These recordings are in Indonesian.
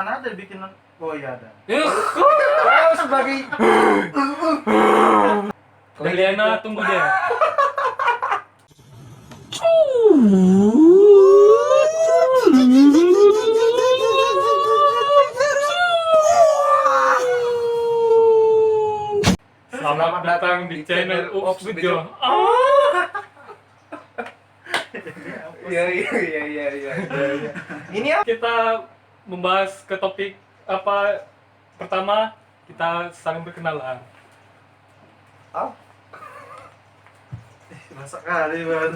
Mana ada bikin? Oh iya ada. Kau sebagai Deliana tunggu dia. Selamat datang di channel Ups Bejo. Iya. Ini apa? Kita membahas ke topik apa? Pertama, kita saling berkenalan. Oh, Masa kali banget.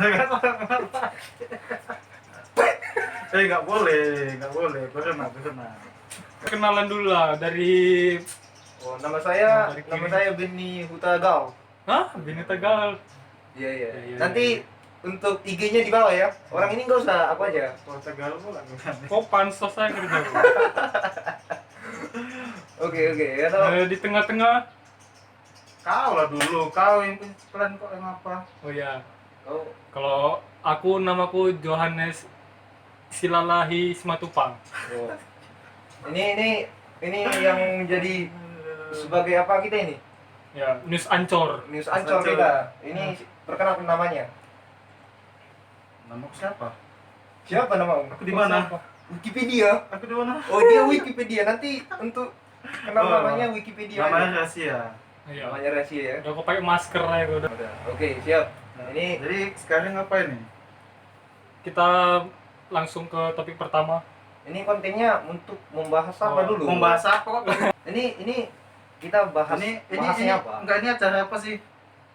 Nggak boleh. Pernah. Kenalan dulu lah dari nama saya Dari kiri. Beni Hutagao. Bini Tegal. Iya. Iya. Nanti untuk IG-nya di bawah ya. Orang ini nggak usah aku aja. Kalau Tegal pula bukan. Kok pansos saya kerja? Oke. Ya tahu. Di tengah-tengah. Kau lah dulu, kau yang punya plan kok yang apa? Oh ya, Oh, kalau aku namaku Johannes Silalahi Simatupang. oh. Ini yang jadi sebagai apa kita ini? Ya, News Ancor. News Ancor kita. Ini perkenalkan namanya. Nama siapa? Siapa nama? Aku di mana? Wikipedia. Aku di mana? Oh, dia Wikipedia. Nanti untuk kenal Oh, namanya Wikipedia. Namanya rahasia. Iya. Namanya rahasia ya. Udah aku pakai masker aja udah. Oke, siap. Nah, ini Jadi sekarang apa ini? Kita langsung ke topik pertama. kontennya untuk membahas apa Oh, dulu? Membahas apa kok? Ini kita bahas Ini bahasnya apa? Enggak, ini acara apa sih?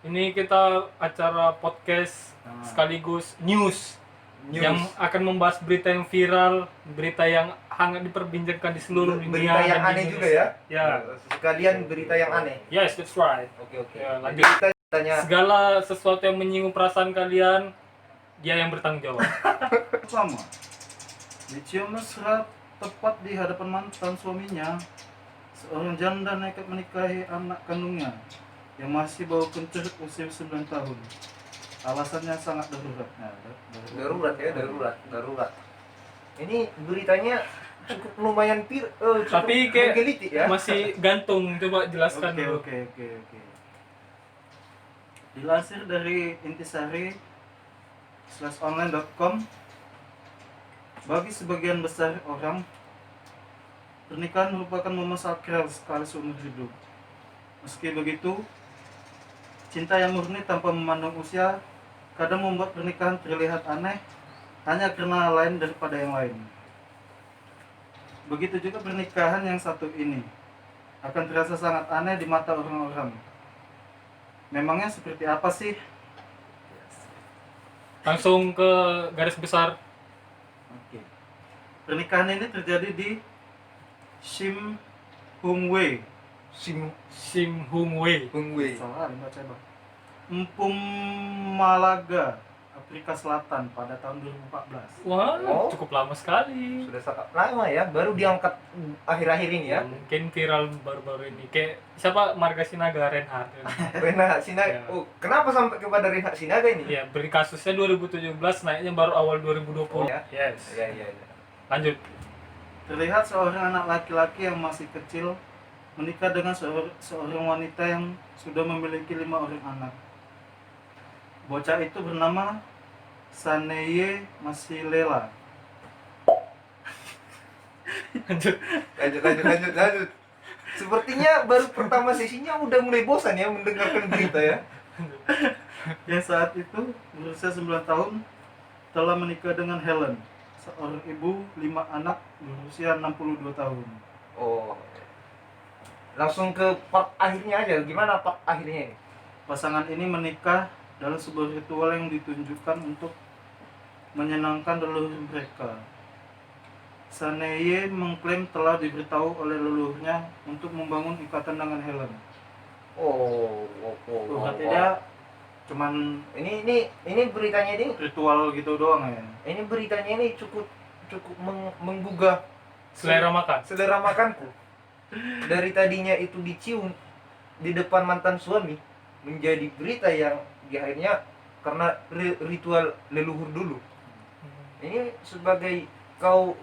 Ini kita acara podcast sekaligus news yang akan membahas berita yang viral, berita yang hangat diperbincangkan di seluruh dunia. Berita yang dan di aneh juga Indonesia. ya. Ya. Sekalian berita yang aneh. Yes, that's right. Oke. Ya, Jadi lanjut. kita tanya Segala sesuatu yang menyinggung perasaan kalian, dia yang bertanggung jawab. Pertama, dicium mesra tepat di hadapan mantan suaminya. Seorang janda nekat menikahi anak kandungnya yang masih bau kencur usia 9 tahun. Alasannya sangat darurat. Nah, darurat. Ini beritanya cukup lumayan cukup Tapi kayak menggelitik ya. masih gantung, coba jelaskan dulu. Oke. Dilansir dari intisari/online.com, bagi sebagian besar orang, pernikahan merupakan momen sakral sekali seumur hidup. Meski begitu, cinta yang murni tanpa memandang usia kadang membuat pernikahan terlihat aneh hanya karena lain daripada yang lain. Begitu juga pernikahan yang satu ini akan terasa sangat aneh di mata orang-orang. Memangnya seperti apa sih? Langsung ke garis besar. Oke. Pernikahan ini terjadi di Shim Hungwei. Sim Hung Wei. Salah, baca Bang. Empung Malaga, Afrika Selatan pada tahun 2014. Wah, Oh. cukup lama sekali. Sudah sangat lama ya, baru diangkat akhir-akhir ini ya. Mungkin viral baru-baru ini. Kayak siapa? Marga Sinaga Reinhardt. Renat Sinaga. Ya. Oh, kenapa sampai kepada Renat Sinaga ini? Iya, beri kasusnya 2017, naiknya baru awal 2020. Oh, ya? Yes. Iya. Lanjut. Terlihat seorang anak laki-laki yang masih kecil menikah dengan seorang wanita yang sudah memiliki 5 orang anak. Bocah itu bernama Saneye Masilela. Lanjut. Lanjut. Sepertinya baru pertama sesinya udah mulai bosan ya mendengarkan berita ya. Yang saat itu berusia 9 tahun telah menikah dengan Helen, seorang ibu 5 anak berusia 62 tahun. Oh. Langsung ke part akhirnya aja. Gimana part akhirnya ini? Pasangan ini menikah dalam sebuah ritual yang ditunjukkan untuk menyenangkan leluhur mereka. Saneye mengklaim telah diberitahu oleh leluhurnya untuk membangun ikatan dengan Helen. Berarti dia cuman Ini beritanya ini. ritual gitu doang ya. Ini beritanya ini cukup menggugah Selera makan. selera makanku. Dari tadinya itu dicium di depan mantan suami menjadi berita yang di akhirnya karena ritual leluhur dulu. Ini sebagai kau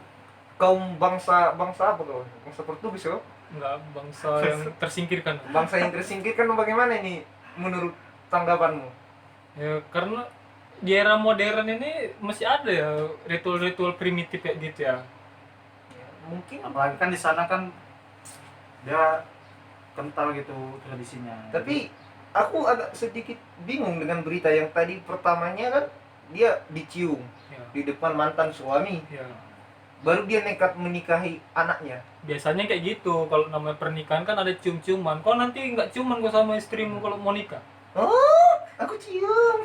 kaum bangsa apa kau? Bangsa Portugis kau? Enggak, bangsa yang tersingkirkan. Bangsa yang tersingkirkan bagaimana ini menurut tanggapanmu? Ya karena di era modern ini masih ada ya ritual-ritual primitif kayak gitu ya. Ya, mungkin. Apalagi kan di sana kan dia kental gitu tradisinya. Tapi aku agak sedikit bingung dengan berita yang tadi pertamanya kan dia dicium Ya. di depan mantan suami, Ya. baru dia nekat menikahi anaknya. Biasanya kayak gitu, kalau namanya pernikahan kan ada cium-ciuman. Kok nanti nggak ciuman kok sama istrimu kalau mau nikah? Oh, aku cium.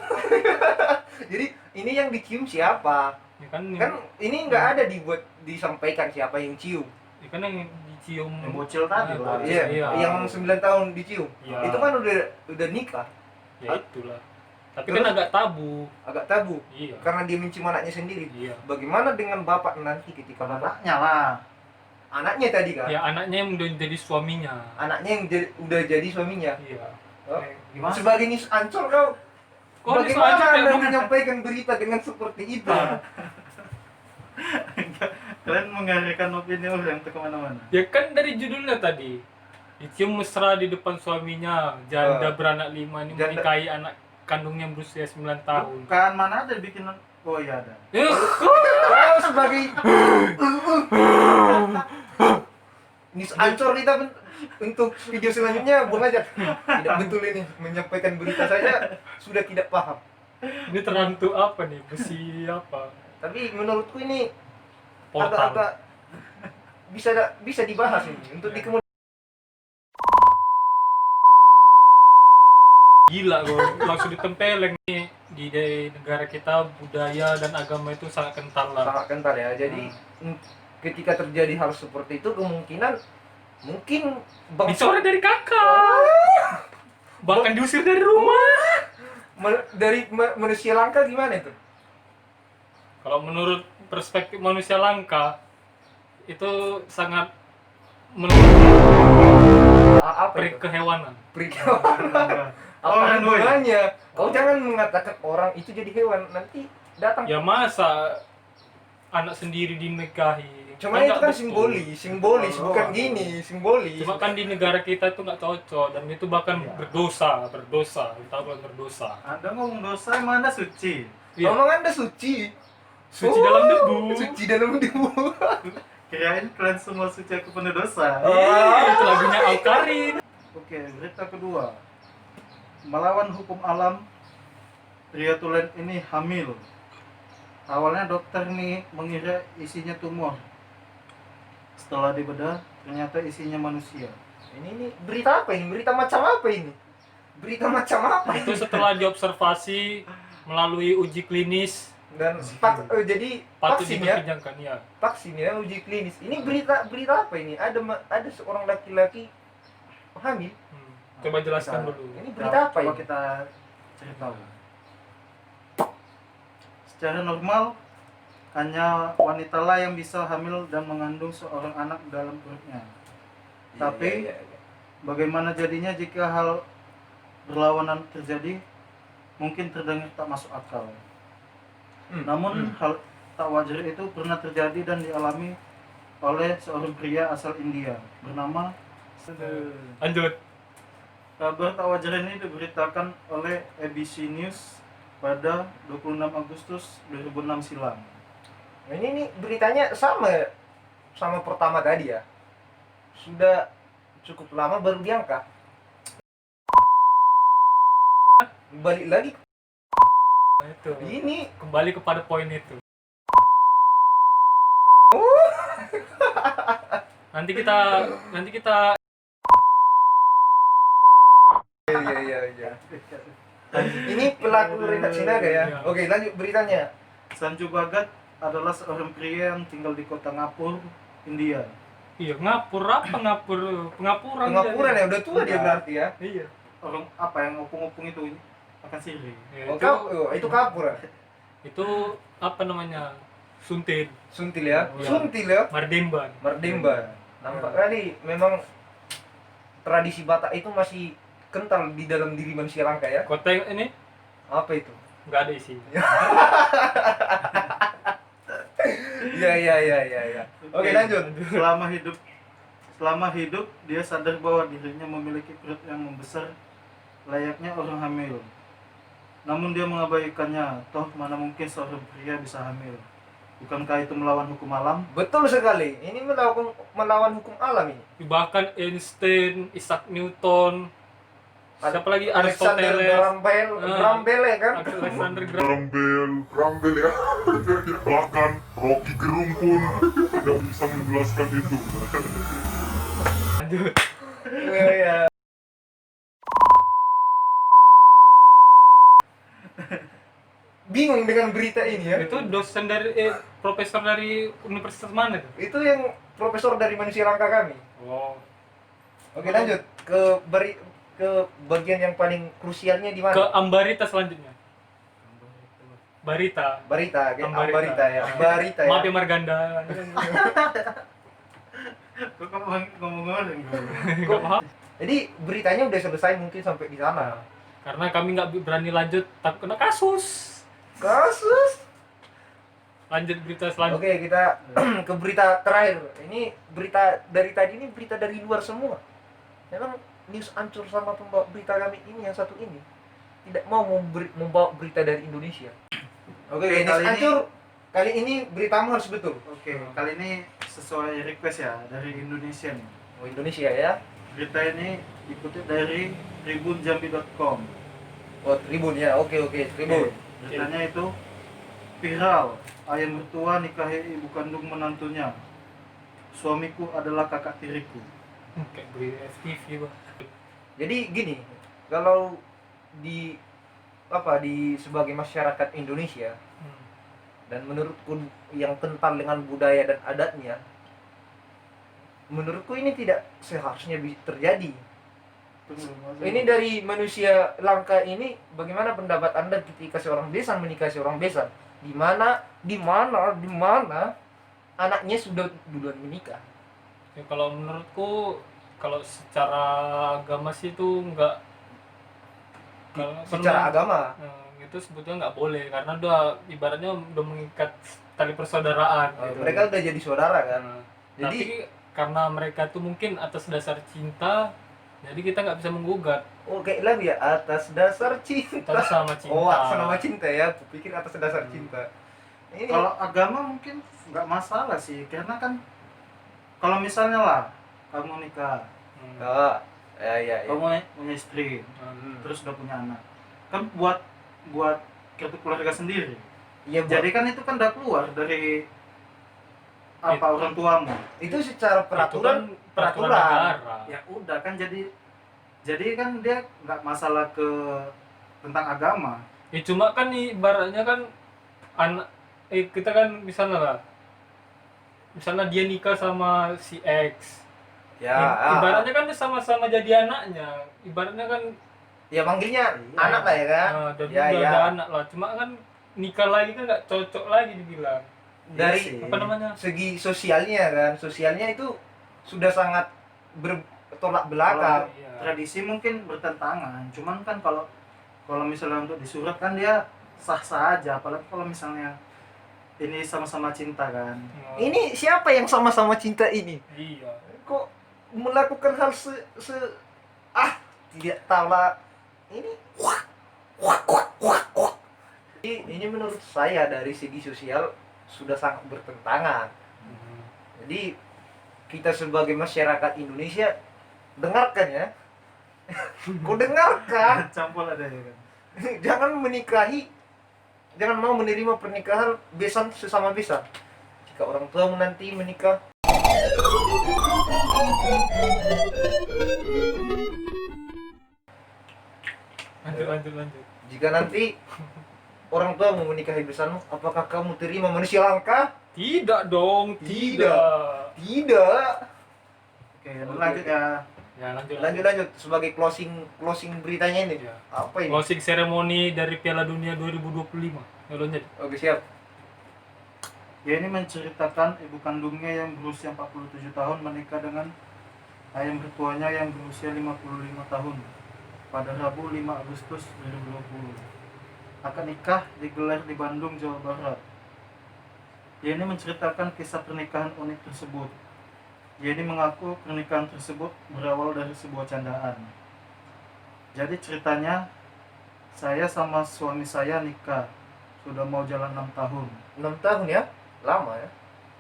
Jadi ini yang dicium siapa? Ya kan, Kan ini nggak ada dibuat disampaikan siapa yang cium. ya kan yang dicium Yang bocil tadi Ya, lah. bocil. Iya, Iya. yang 9 tahun dicium. Iya. Itu kan udah nikah, Ya itulah. Tapi Terus? kan agak tabu. agak tabu Iya. karena dia mencium anaknya sendiri. Iya. Bagaimana dengan bapak nanti ketika bapak Anaknya lah. anaknya tadi kan? Ya anaknya yang udah jadi suaminya. Anaknya yang udah jadi suaminya. Iya. Oh, Gimana? sebagai nis ancol kau. Kok ini Bagaimana soalnya kayak Anda mana? menyampaikan berita dengan seperti itu? Kalian mengalihkan opini orang tuh kemana-mana. Ya kan dari judulnya tadi. Dicium mesra di depan suaminya, janda beranak 5 ini Janda. menikahi anak kandungnya yang berusia 9 tahun. Bukan, mana ada bikin. Oh iya ada. Kau sebagai nis ancol kita untuk video selanjutnya buang aja. Tidak betul ini menyampaikan berita saja sudah tidak paham. Ini terhantu apa nih? Besi apa? Tapi menurutku ini Portal. agak bisa dibahas ini untuk di kemudian. Gila gue langsung ditempeleng nih di negara kita budaya dan agama itu sangat kental lah. Sangat kental ya. Jadi ketika terjadi hal seperti itu kemungkinan mungkin Dicoret dari kakak. Bahkan diusir dari rumah. dari manusia langka gimana itu? Kalau menurut perspektif manusia langka itu sangat Apa peri itu? kehewanan. Apa Orang boy. hubungannya? Kau jangan mengatakan orang itu jadi hewan, nanti datang. Ya masa anak sendiri dinikahi. Cuma Kan itu nggak kan betul. simbolis, Oh. bukan gini, simbolis. Cuma kan di negara kita itu nggak cocok dan itu bahkan Iya. berdosa. Kita bukan berdosa. Anda ngomong dosa, emang Anda suci. Iya. Ngomong Anda suci. Suci dalam debu. Suci dalam debu. Kirain kalian semua suci, aku penuh dosa. Itu lagunya Al-Karin. Oke, berita kedua. Melawan hukum alam, pria tulen ini hamil. Awalnya dokter nih mengira isinya tumor. Setelah dibedah, ternyata isinya manusia. Ini berita apa ini? Berita macam apa ini? Berita macam apa Itu ini? setelah diobservasi melalui uji klinis Dan jadi patut vaksin ya, diperbincangkan ya. vaksin ya, uji klinis. Ini berita apa ini? Ada seorang laki-laki hamil. Coba jelaskan Kita- dulu. Ini berita apa Coba ini? kita cerita. Secara normal, hanya wanita lah yang bisa hamil dan mengandung seorang anak dalam perutnya. Tapi Iya, iya. bagaimana jadinya jika hal berlawanan terjadi? Mungkin terdengar tak masuk akal. Namun hal tak wajar itu pernah terjadi dan dialami oleh seorang pria asal India bernama. Lanjut. Kabar tak wajar ini diberitakan oleh ABC News pada 26 Agustus 2006 silam. Nah, ini beritanya sama pertama tadi ya. Sudah cukup lama baru diangkat. Balik lagi Nah, itu. ini. Kembali kepada poin itu. Nanti kita Iya. Ini pelaku Renat Sinaga ya. Iya. Oke, lanjut beritanya. Sanju Bhagat adalah seorang pria yang tinggal di kota Ngapur, India. iya ngapur apa ngapur pengapuran Pengapuran ya, udah tua dia Iya. berarti ya. Iya. Orang apa yang ngopung-ngopung itu akan sirih. Ya, Itu kapur ya. itu apa namanya? Suntil, Suntil ya. Iya. Suntil ya. Mardemban. Merdemban. Nampak kali memang tradisi Batak itu masih kental di dalam diri manusia langka ya. Kota yang ini Apa itu? nggak ada isi. Iya. Oke, lanjut. Selama hidup dia sadar bahwa dirinya memiliki perut yang membesar layaknya orang hamil. Namun dia mengabaikannya, toh mana mungkin seorang pria bisa hamil. Bukankah itu melawan hukum alam? Betul sekali. Ini melawan hukum alam ini. Bahkan Einstein, Isaac Newton, siapa lagi, Alexander Aristoteles, Graham Bell ya kan? Alexander Graham. Rambel ya. Bahkan Rocky Gerung pun tidak bisa menjelaskan itu. Lanjut. Iya. Bingung dengan berita ini ya. Itu dosen dari profesor dari universitas mana tuh? Itu yang profesor dari manusia langka kami. Oh. Oke, lanjut ke bagian yang paling krusialnya di Ke mana? Ambarita selanjutnya. Barita. Barita, kayak Ambarita. Ambarita ya. Barita ya. Maaf ya Marganda. Kok kamu ngomong orang? Kok maaf? Jadi beritanya udah selesai mungkin sampai di sana. Karena kami nggak berani lanjut, takut kena kasus. Kasus. Lanjut berita selanjutnya. Oke, kita ke berita terakhir. Ini berita dari tadi, ini berita dari luar semua. Memang news ancur sama pembawa berita kami ini yang satu ini tidak mau membawa berita dari Indonesia. Oke, news kali ini- ancur. Kali ini beritamu harus betul. Oke, kali ini sesuai request ya dari Indonesia nih. Oh, Indonesia ya. Berita ini dikutip dari tribunjambi.com. Oh, Tribun ya. Oke, Tribun. Beritanya itu viral, ayah mertua nikahi ibu kandung menantunya. Suamiku adalah kakak tiriku. Kayak berita FTV, Bang. Jadi gini, kalau di sebagai masyarakat Indonesia dan menurutku yang kental dengan budaya dan adatnya, menurutku ini tidak seharusnya terjadi. Ini dari manusia langka ini, bagaimana pendapat Anda ketika seorang besan menikahi seorang besan? Di mana anaknya sudah duluan menikah. Ya, kalau menurutku, kalau secara agama sih itu enggak. Kalau Secara agama, itu sebetulnya nggak boleh, karena ibaratnya udah mengikat tali persaudaraan. Gitu. mereka udah jadi saudara kan. Nah, Jadi tapi karena mereka tuh mungkin atas dasar cinta, jadi kita nggak bisa menggugat. kayak lagi ya, atas dasar cinta. Atas sama cinta. Oh, atas nama cinta ya. Kupikir atas dasar cinta. Ini Kalau agama mungkin nggak masalah sih, karena kan kalau misalnya lah kamu nikah, oh, ya. kamu punya istri, terus udah punya anak, kan buat kartu keluarga sendiri. Iya, Jadi kan itu kan udah keluar dari apa orang tuamu. itu secara peraturan peraturan negara. Ya udah kan jadi kan dia nggak masalah tentang agama. Ya cuma kan ibaratnya kan kita kan misalnya dia nikah sama si X. ya. Ibaratnya kan dia sama-sama jadi anaknya. Ibaratnya kan Ya manggilnya Iya. anak lah ya kan. jadi Ya, udah ya. ada anak lah. Cuma kan nikah lagi kan nggak cocok lagi dibilang. Dari Iya sih. Apa namanya? segi sosialnya kan, sosialnya itu sudah sangat bertolak belakang. Iya. Tradisi mungkin bertentangan, cuman kan kalau misalnya untuk disurat kan dia sah-sah aja, apalagi kalau misalnya ini sama-sama cinta kan. Ini siapa yang sama-sama cinta ini? Iya. Kok melakukan hal tidak tahu lah. Ini ini menurut saya dari segi sosial sudah sangat bertentangan. Jadi kita sebagai masyarakat Indonesia dengarkan ya. Kau dengarkan, Campur ada ya kan. jangan mau menerima pernikahan besan sesama besan. Jika orang tua nanti menikah, Lanjut. jika nanti orang tua mau menikahi besanmu, apakah kamu terima manusia langka? Tidak dong, Tidak. Tidak. Oke, lanjut ya. Ya, Lanjut sebagai closing beritanya ini. Ya. Apa ini? Closing ceremony dari Piala Dunia 2025. Ya, lanjut. Oke, siap. Ya, ini menceritakan ibu kandungnya yang berusia 47 tahun menikah dengan ayah mertuanya yang berusia 55 tahun pada Rabu 5 Agustus 2020. Akad nikah digelar di Bandung, Jawa Barat. Yeni menceritakan kisah pernikahan unik tersebut. Yeni mengaku pernikahan tersebut berawal dari sebuah candaan. Jadi ceritanya, saya sama suami saya nikah, sudah mau jalan 6 tahun. 6 tahun ya? Lama ya?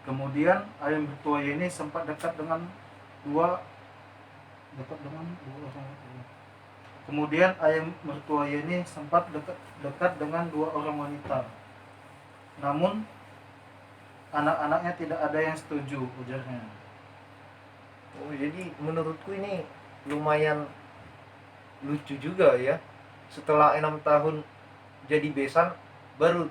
Kemudian ayah mertua Yeni sempat dekat dengan dua orang. Kemudian ayah mertua Yeni sempat dekat dengan 2 orang wanita. Namun anak-anaknya tidak ada yang setuju, ujarnya. Oh, jadi menurutku ini lumayan lucu juga ya. Setelah 6 tahun jadi besan, baru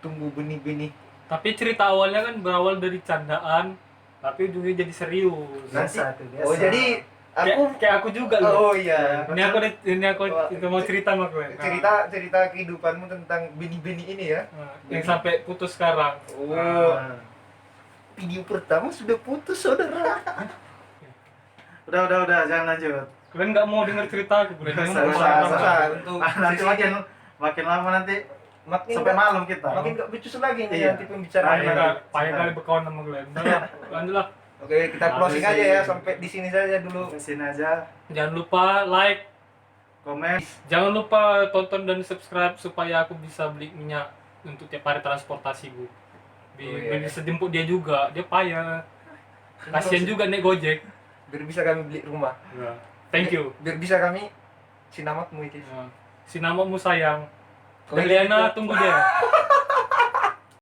tumbuh benih-benih. Tapi cerita awalnya kan berawal dari candaan, tapi ujungnya jadi serius. Nanti, Biasa tuh, biasa. oh jadi Kayak aku juga loh. oh iya. Ini aku itu mau cerita sama gue. Cerita kehidupanmu tentang benih-benih ini ya. Nah, yang sampai putus sekarang. Oh, Nah, video pertama sudah putus saudara. udah, jangan lanjut. Kalian nggak mau dengar cerita aku, kalian Usah, mau usah. marah-marah. Untuk Nanti sesi makin lama nanti makin sampai malam kita. makin gak becus lagi nih Iya. nanti pembicaraan. Payah kali berkawan sama kalian. Udah, lanjut lah. Oke, kita closing aja ya sampai di sini saja dulu. Sampai sini aja. Jangan lupa like, Komen. jangan lupa tonton dan subscribe supaya aku bisa beli minyak untuk tiap hari transportasi gue. Oh, iya. Bisa jemput dia juga, dia payah. Kasian juga naik Gojek. Biar bisa kami beli rumah. Thank you. Biar bisa kami sinamatmu itu. Si namamu sayang. Kalau Deliana gitu- tunggu dia.